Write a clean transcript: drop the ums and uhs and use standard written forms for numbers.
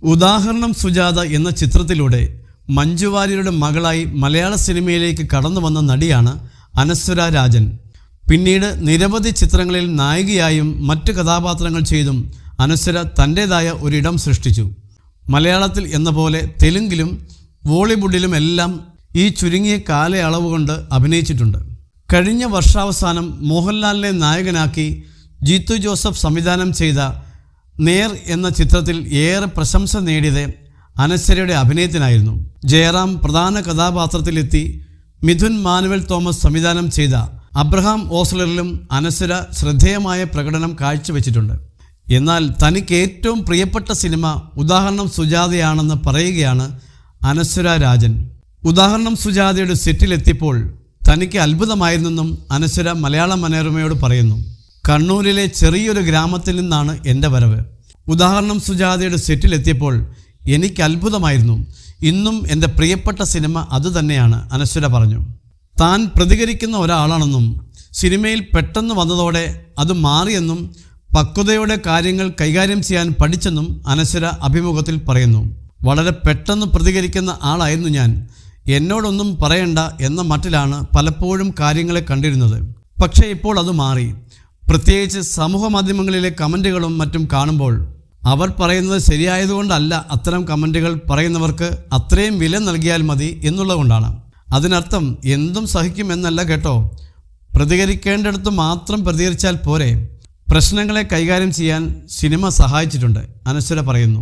ഉദാഹരണം സുജാത എന്ന ചിത്രത്തിലൂടെ മഞ്ജു വാര്യരുടെ മകളായി മലയാള സിനിമയിലേക്ക് കടന്നു വന്ന നടിയാണ് അനശ്വര രാജൻ. പിന്നീട് നിരവധി ചിത്രങ്ങളിൽ നായികയായും മറ്റ് കഥാപാത്രങ്ങൾ ചെയ്തും അനശ്വര തൻ്റേതായ ഒരിടം സൃഷ്ടിച്ചു. മലയാളത്തിൽ എന്ന പോലെ തെലുങ്കിലും ബോളിവുഡിലും എല്ലാം ഈ ചുരുങ്ങിയ കാലയളവ് കൊണ്ട് അഭിനയിച്ചിട്ടുണ്ട്. കഴിഞ്ഞ വർഷാവസാനം മോഹൻലാലിനെ നായകനാക്കി ജീത്തു ജോസഫ് സംവിധാനം ചെയ്ത നേർ എന്ന ചിത്രത്തിൽ ഏറെ പ്രശംസ നേടിയത് അനശ്വരയുടെ അഭിനയത്തിനായിരുന്നു. ജയറാം പ്രധാന കഥാപാത്രത്തിലെത്തി മിഥുൻ മാനുവൽ തോമസ് സംവിധാനം ചെയ്ത അബ്രഹാം ഓസ്ലറിലും അനശ്വര ശ്രദ്ധേയമായ പ്രകടനം കാഴ്ചവെച്ചിട്ടുണ്ട്. എന്നാൽ തനിക്ക് ഏറ്റവും പ്രിയപ്പെട്ട സിനിമ ഉദാഹരണം സുജാതയാണെന്ന് പറയുകയാണ് അനശ്വര രാജൻ. ഉദാഹരണം സുജാതയുടെ സെറ്റിലെത്തിയപ്പോൾ തനിക്ക് അത്ഭുതമായിരുന്നെന്നും അനശ്വര മലയാള മനോരമയോട് പറയുന്നു. കണ്ണൂരിലെ ചെറിയൊരു ഗ്രാമത്തിൽ നിന്നാണ് എൻ്റെ വരവ്. ഉദാഹരണം സുജാതയുടെ സെറ്റിലെത്തിയപ്പോൾ എനിക്ക് അത്ഭുതമായിരുന്നു. ഇന്നും എൻ്റെ പ്രിയപ്പെട്ട സിനിമ അതുതന്നെയാണ് അനശ്വര പറഞ്ഞു. താൻ പ്രതികരിക്കുന്ന ഒരാളാണെന്നും സിനിമയിൽ പെട്ടെന്ന് വന്നതോടെ അത് മാറിയെന്നും പക്വതയോടെ കാര്യങ്ങൾ കൈകാര്യം ചെയ്യാൻ പഠിച്ചെന്നും അനശ്വര അഭിമുഖത്തിൽ പറയുന്നു. വളരെ പെട്ടെന്ന് പ്രതികരിക്കുന്ന ആളായിരുന്നു ഞാൻ. എന്നോടൊന്നും പറയണ്ട എന്ന മട്ടിലാണ് പലപ്പോഴും കാര്യങ്ങളെ കണ്ടിരുന്നത്. പക്ഷേ ഇപ്പോൾ അത് മാറി. പ്രത്യേകിച്ച് സമൂഹ മാധ്യമങ്ങളിലെ കമൻറ്റുകളും മറ്റും കാണുമ്പോൾ അവർ പറയുന്നത് ശരിയായതുകൊണ്ടല്ല അത്തരം കമൻറ്റുകൾ പറയുന്നവർക്ക് അത്രയും വില നൽകിയാൽ മതി എന്നുള്ളതുകൊണ്ടാണ്. അതിനർത്ഥം എന്തും സഹിക്കുമെന്നല്ല കേട്ടോ. പ്രതികരിക്കേണ്ടിടത്ത് മാത്രം പ്രതികരിച്ചാൽ പോരെ. പ്രശ്നങ്ങളെ കൈകാര്യം ചെയ്യാൻ സിനിമ സഹായിച്ചിട്ടുണ്ട്, അനശ്വര പറയുന്നു.